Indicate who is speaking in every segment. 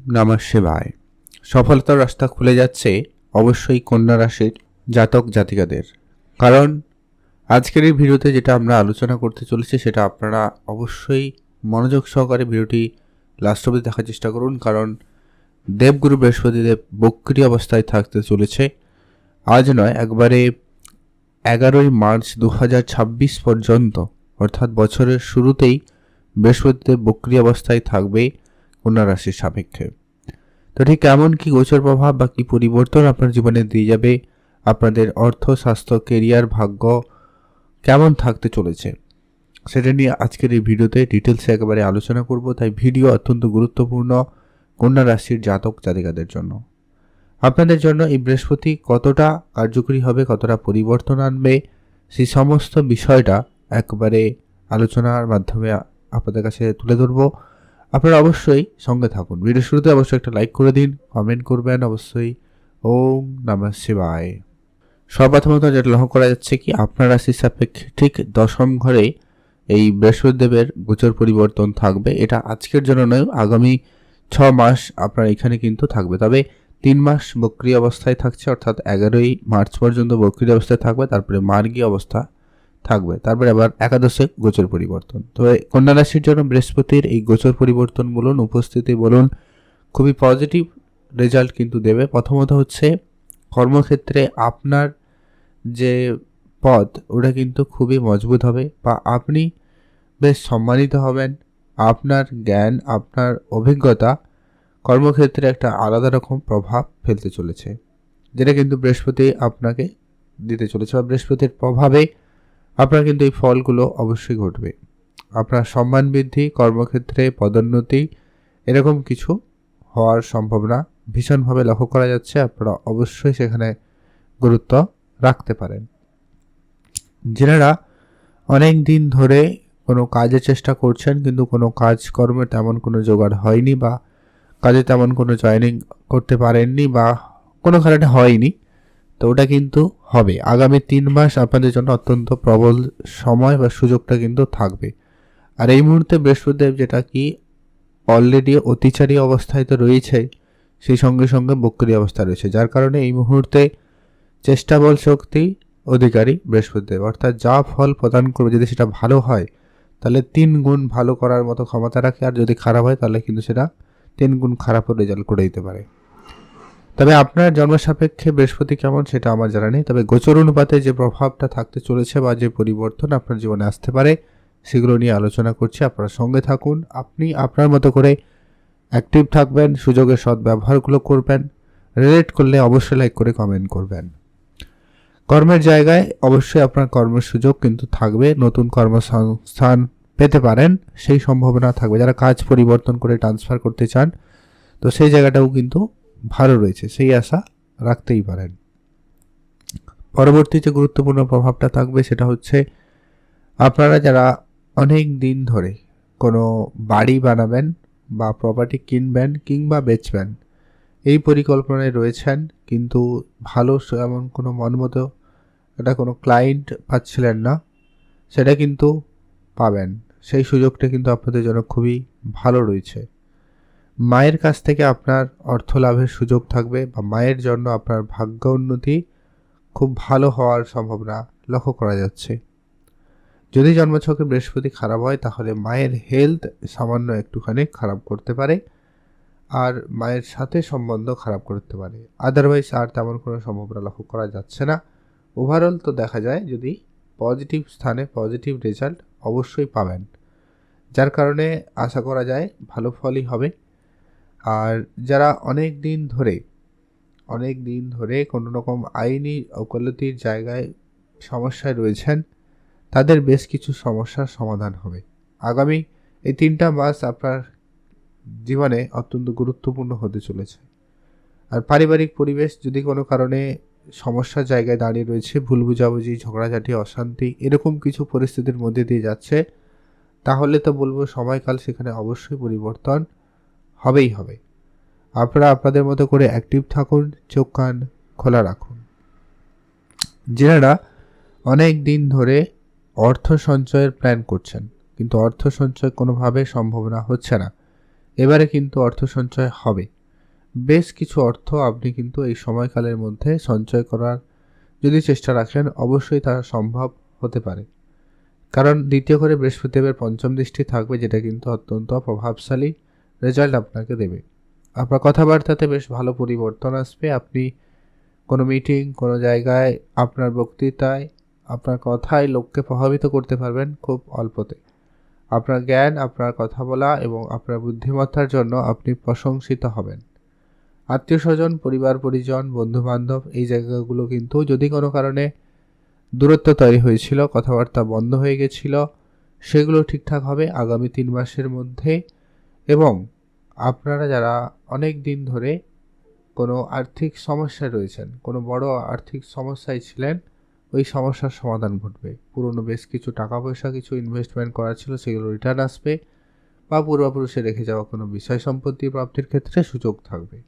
Speaker 1: নমঃ শিবায়। সফলতার রাস্তা খুলে যাচ্ছে অবশ্যই কন্যা রাশির জাতক জাতিকাদের। কারণ আজকের এই ভিডিওতে যেটা আমরা আলোচনা করতে চলেছি সেটা আপনারা অবশ্যই মনোযোগ সহকারে ভিডিওটি লাস্ট অবধি দেখার চেষ্টা করুন। কারণ দেবগুরু বৃহস্পতিদেব বক্রী অবস্থায় থাকতে চলেছে। আজ নয়, একবারে 11ই মার্চ 2026 পর্যন্ত, অর্থাৎ বছরের শুরুতেই বৃহস্পতিদেব বক্রী অবস্থায় থাকবে কন্যা রাশির সাপেক্ষে। তো ঠিক কেমন কি গোচর প্রভাব বা কি পরিবর্তন আপনার জীবনে দিয়ে যাবে, আপনাদের অর্থ, স্বাস্থ্য, কেরিয়ার, ভাগ্য কেমন থাকতে চলেছে, সেটা নিয়ে আজকের এই ভিডিওতে ডিটেলসে একেবারে আলোচনা করব। তাই ভিডিও অত্যন্ত গুরুত্বপূর্ণ কন্যা রাশির জাতক জাতিকাদের জন্য। আপনাদের জন্য এই বৃহস্পতি কতটা কার্যকরী হবে, কতটা পরিবর্তন আনবে, সেই সমস্ত বিষয়টা একবারে আলোচনার মাধ্যমে আপনাদের কাছে তুলে ধরবো। আপনারা অবশ্যই সঙ্গে থাকুন। ভিডিও শুরুতে অবশ্যই একটা লাইক করে দিন, কমেন্ট করবেন অবশ্যই। ওম নমঃ শিবায়। সর্বপ্রথমত যেটা লক্ষ্য করা যাচ্ছে কি, আপনার রাশির সাপেক্ষে ঠিক দশম ঘরে এই বৃহস্পতিদেবের গোচর পরিবর্তন থাকবে। এটা আজকের জন্য নয়, আগামী 6 মাস আপনার এখানে কিন্তু থাকবে। তবে 3 মাস বক্রী অবস্থায় থাকছে, অর্থাৎ 11ই মার্চ পর্যন্ত বক্রী অবস্থায় থাকবে, তারপরে মার্গী অবস্থা থাকবে, তারপরে আবার একাদশে গোচর পরিবর্তন। তো কন্যা রাশির জন্য বৃহস্পতির এই গোচর পরিবর্তন বলুন, উপস্থিতি বলুন, খুবই পজিটিভ রেজাল্ট কিন্তু দেবে। প্রথমত হচ্ছে কর্মক্ষেত্রে আপনার যে পদ ওটা কিন্তু খুবই মজবুত হবে, বা আপনি বেশ সম্মানিত হবেন। আপনার জ্ঞান, আপনার অভিজ্ঞতা কর্মক্ষেত্রে একটা আলাদা রকম প্রভাব ফেলতে চলেছে, যেটা কিন্তু বৃহস্পতি আপনাকে দিতে চলেছে, বা বৃহস্পতির প্রভাবে আপনার কিন্তু এই ফলগুলো অবশ্যই ঘটবে। আপনার সম্মান বৃদ্ধি, কর্মক্ষেত্রে পদোন্নতি, এরকম কিছু হওয়ার সম্ভাবনা ভীষণভাবে লক্ষ্য করা যাচ্ছে। আপনারা অবশ্যই সেখানে গুরুত্ব রাখতে পারেন। যারা অনেক দিন ধরে কোনো কাজের চেষ্টা করছেন কিন্তু কোনো কাজকর্মে তেমন কোনো জোগাড় হয়নি, বা কাজে তেমন কোনো জয়েনিং করতে পারেননি, বা কোনো কারণে হয়নি, তো ওটা কিন্তু হবে। আগামী 3 মাস আপনাদের জন্য অত্যন্ত প্রবল সময় বা সুযোগটা কিন্তু থাকবে। আর এই মুহূর্তে বৃহস্পতিদেব যেটা কি অলরেডি অতিচারী অবস্থায় তো রয়েছে, সেই সঙ্গে সঙ্গে বক্রী অবস্থা রয়েছে, যার কারণে এই মুহূর্তে চেষ্টা বল শক্তি অধিকারী বৃহস্পতিদেব, অর্থাৎ যা ফল প্রদান করবে যদি সেটা ভালো হয় তাহলে 3 গুণ ভালো করার মতো ক্ষমতা রাখে, আর যদি খারাপ হয় তাহলে কিন্তু সেটা 3 গুণ খারাপও রেজাল্ট করে দিতে পারে। তবে আপনার জন্ম সাপেক্ষে বৃহস্পতি কেমন সেটা আমার জানা নেই, তবে গোচর অনুপাতে যে প্রভাবটা থাকতে চলেছে বা যে পরিবর্তন আপনার জীবনে আসতে পারে সেগুলো নিয়ে আলোচনা করছি। আপনারা সঙ্গে থাকুন, আপনি আপনার মতো করে অ্যাক্টিভ থাকবেন, সুযোগের সদ্ব্যবহারগুলো করবেন। রিলেট করলে অবশ্যই লাইক করে কমেন্ট করবেন। কর্মের জায়গায় অবশ্যই আপনার কর্মের সুযোগ কিন্তু থাকবে, নতুন কর্মসংস্থান পেতে পারেন সেই সম্ভাবনা থাকবে। যারা কাজ পরিবর্তন করে ট্রান্সফার করতে চান তো সেই জায়গাটাও কিন্তু ভালো রয়েছে, সেই আশা রাখতেই পারেন। পরবর্তী যে গুরুত্বপূর্ণ প্রভাবটা থাকবে সেটা হচ্ছে আপনারা যারা অনেক দিন ধরে কোনো বাড়ি বানাবেন বা প্রপার্টি কিনবেন কিংবা বেচবেন এই পরিকল্পনায় রয়েছেন, কিন্তু ভালো এমন কোনো মনমতো এটা কোনো ক্লায়েন্ট পাচ্ছিলেন না, সেটা কিন্তু পাবেন। সেই সুযোগটা কিন্তু আপনাদের জন্য খুবই ভালো রয়েছে। মায়ের কাছ থেকে আপনার অর্থ লাভের সুযোগ থাকবে, বা মায়ের জন্য আপনার ভাগ্য উন্নতি খুব ভালো হওয়ার সম্ভাবনা লক্ষ্য করা যাচ্ছে। যদি জন্মছকে বৃহস্পতি খারাপ হয় তাহলে মায়ের হেলথ সামান্য একটুখানি খারাপ করতে পারে, আর মায়ের সাথে সম্বন্ধ খারাপ করতে পারে। আদারওয়াইজ আর তেমন কোনো সম্ভাবনা লক্ষ্য করা যাচ্ছে না। ওভারঅল তো দেখা যায় যদি পজিটিভ স্থানে পজিটিভ রেজাল্ট অবশ্যই পাবেন, যার কারণে আশা করা যায় ভালো ফলই হবে। আর যারা অনেক দিন ধরে কোনো রকম আইনি ওকালতির জায়গায় সমস্যায় রয়েছেন তাদের বেশ কিছু সমস্যার সমাধান হবে। আগামী এই 3টা মাস আপনার জীবনে অত্যন্ত গুরুত্বপূর্ণ হতে চলেছে। আর পারিবারিক পরিবেশ যদি কোনো কারণে সমস্যার জায়গায় দাঁড়িয়ে রয়েছে, ভুল বুঝাবুঝি, ঝগড়াঝাটি, অশান্তি, এরকম কিছু পরিস্থিতির মধ্যে দিয়ে যাচ্ছে, তাহলে তো বলবো সময়কাল সেখানে অবশ্যই পরিবর্তন হবেই হবে। আপনারা আপনাদের মতো করে অ্যাক্টিভ থাকুন, চোখ কান খোলা রাখুন। যারা অনেক দিন ধরে অর্থ সঞ্চয়ের প্ল্যান করছেন কিন্তু অর্থ সঞ্চয় কোনোভাবে সম্ভাবনা হচ্ছে না, এবারে কিন্তু অর্থ সঞ্চয় হবে। বেশ কিছু অর্থ আপনি কিন্তু এই সময়কালের মধ্যে সঞ্চয় করার যদি চেষ্টা রাখেন, অবশ্যই তা সম্ভব হতে পারে। কারণ দ্বিতীয় ঘরে বৃহস্পতিদেবের পঞ্চম দৃষ্টি থাকবে, যেটা কিন্তু অত্যন্ত প্রভাবশালী রেজাল্ট আপনাকে দেবে। আপনার কথাবার্তাতে বেশ ভালো পরিবর্তন আসবে। আপনি কোনো মিটিং, কোনো জায়গায়, আপনার বক্তৃতায়, আপনার কথায় লোককে প্রভাবিত করতে পারবেন খুব অল্পতে। আপনার জ্ঞান, আপনার কথা বলা এবং আপনার বুদ্ধিমত্তার জন্য আপনি প্রশংসিত হবেন। আত্মীয় স্বজন, পরিবার পরিজন, বন্ধু বান্ধব, এই জায়গাগুলো কিন্তু যদি কোনো কারণে দূরত্ব তৈরি হয়েছিল, কথাবার্তা বন্ধ হয়ে গেছিল, সেগুলো ঠিকঠাক হবে আগামী 3 মাসের মধ্যে। এবং আপনারা যারা অনেক দিন ধরে কোনো আর্থিক সমস্যায় রয়েছেন, কোনো বড় আর্থিক সমস্যায় ছিলেন, ওই সমস্যার সমাধান ঘটবে। পুরনো বেশ কিছু টাকা পয়সা, কিছু ইনভেস্টমেন্ট করা ছিল, সেগুলো রিটার্ন আসবে, বা পূর্বপুরুষে রেখে যাওয়া কোনো বিষয় সম্পত্তি প্রাপ্তির ক্ষেত্রে সুযোগ থাকবে।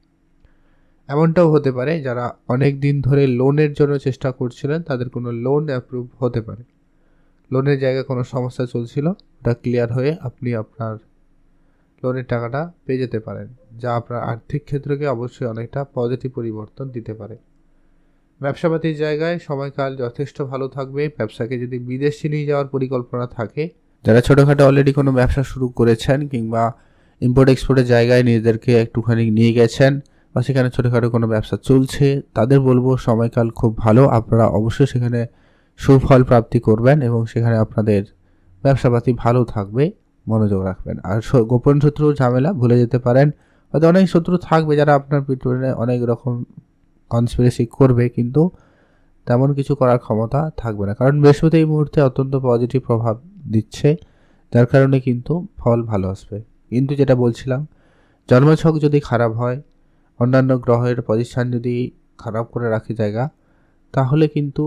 Speaker 1: এমনটাও হতে পারে যারা অনেক দিন ধরে লোনের জন্য চেষ্টা করছিলেন, তাদের কোনো লোন অ্যাপ্রুভ হতে পারে। লোনের জায়গায় কোনো সমস্যা চলছিল, ওটা ক্লিয়ার হয়ে আপনি আপনার লোনের টাকাটা পেয়ে যেতে পারেন, যা আপনার আর্থিক ক্ষেত্রকে অবশ্যই অনেকটা পজিটিভ পরিবর্তন দিতে পারে। ব্যবসাপাতির জায়গায় সময়কাল যথেষ্ট ভালো থাকবে। ব্যবসাকে যদি বিদেশে নিয়ে যাওয়ার পরিকল্পনা থাকে, যারা ছোটোখাটো অলরেডি কোনো ব্যবসা শুরু করেছেন কিংবা ইম্পোর্ট এক্সপোর্টের জায়গায় নিজেদেরকে একটুখানি নিয়ে গেছেন, বা সেখানে ছোটোখাটো কোনো ব্যবসা চলছে, তাদের বলবো সময়কাল খুব ভালো। আপনারা অবশ্যই সেখানে সুফল প্রাপ্তি করবেন এবং সেখানে আপনাদের ব্যবসাপাতি ভালো থাকবে, মনোযোগ রাখবেন। আর গোপন শত্রু ঝামেলা ভুলে যেতে পারেন। হয়তো অনেক শত্রু থাকবে যারা আপনার পিছনে অনেক রকম কনস্পিরেসি করবে, কিন্তু তেমন কিছু করার ক্ষমতা থাকবে না, কারণ বৃহস্পতি এই মুহূর্তে অত্যন্ত পজিটিভ প্রভাব দিচ্ছে, যার কারণে কিন্তু ফল ভালো আসবে। কিন্তু যেটা বলছিলাম, জন্মছক যদি খারাপ হয়, অন্যান্য গ্রহের পজিশন যদি খারাপ করে রাখে জায়গা, তাহলে কিন্তু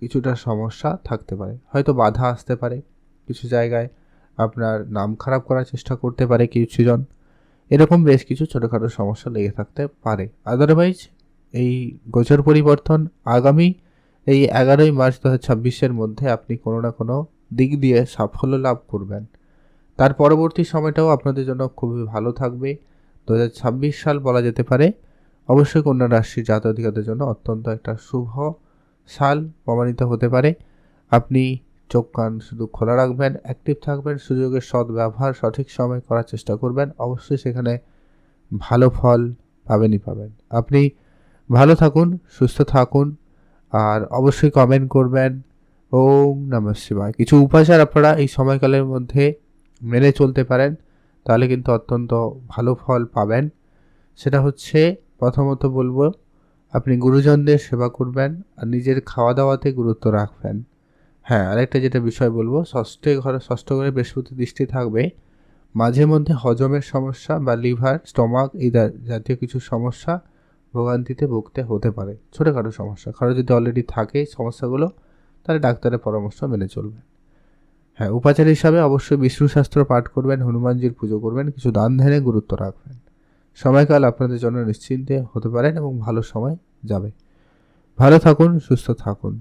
Speaker 1: কিছুটা সমস্যা থাকতে পারে। হয়তো বাধা আসতে পারে, কিছু জায়গায় আপনার নাম খারাপ করার চেষ্টা করতে পারে কিছুজন, এরকম বেশ কিছু ছোটোখাটো সমস্যা লেগে থাকতে পারে। আদারওয়াইজ এই গোচর পরিবর্তন আগামী এই 11ই মার্চ 2026-এর মধ্যে আপনি কোনো না কোনো দিক দিয়ে সাফল্য লাভ করবেন। তার পরবর্তী সময়টাও আপনাদের জন্য খুবই ভালো থাকবে। 2026 সাল বলা যেতে পারে অবশ্যই কন্যা রাশির জাতকদের জন্য অত্যন্ত একটা শুভ সাল প্রমাণিত হতে পারে। আপনি চোখ কান শুধু খোলা রাখবেন, অ্যাক্টিভ থাকবেন, সুযোগের সদ্ব্যবহার সঠিক সময় করার চেষ্টা করবেন, অবশ্যই সেখানে ভালো ফল পাবেনই পাবেন। আপনি ভালো থাকুন, সুস্থ থাকুন, আর অবশ্যই কমেন্ট করবেন। ওম নমঃ শিবায়। কিছু উপাচার আপনারা এই সময়কালের মধ্যে মেনে চলতে পারেন, তাহলে কিন্তু অত্যন্ত ভালো ফল পাবেন। সেটা হচ্ছে, প্রথমত বলবো আপনি গুরুজনদের সেবা করবেন আর নিজের খাওয়া দাওয়াতে গুরুত্ব রাখবেন। হ্যাঁ, আরেকটা যেটা বিষয় বলবো, ষষ্ঠ ঘরে বৃহস্পতি দৃষ্টি থাকবে, মাঝে মধ্যে হজমের সমস্যা বা লিভার, স্টমাক এই জাতীয় কিছু সমস্যা ভোগান্তিতে ভুগতে হতে পারে। ছোটোখাটো সমস্যা কারো যদি অলরেডি থাকে সমস্যাগুলো, তাহলে ডাক্তারের পরামর্শ মেনে চলবেন। হ্যাঁ, উপাচার হিসাবে অবশ্যই বিষ্ণু শাস্ত্র পাঠ করবেন, হনুমানজির পুজো করবেন, কিছু দান ধ্যানে গুরুত্ব রাখবেন। সময়কাল আপনাদের জন্য নিশ্চিন্তে হতে পারেন এবং ভালো সময় যাবে। ভালো থাকুন, সুস্থ থাকুন।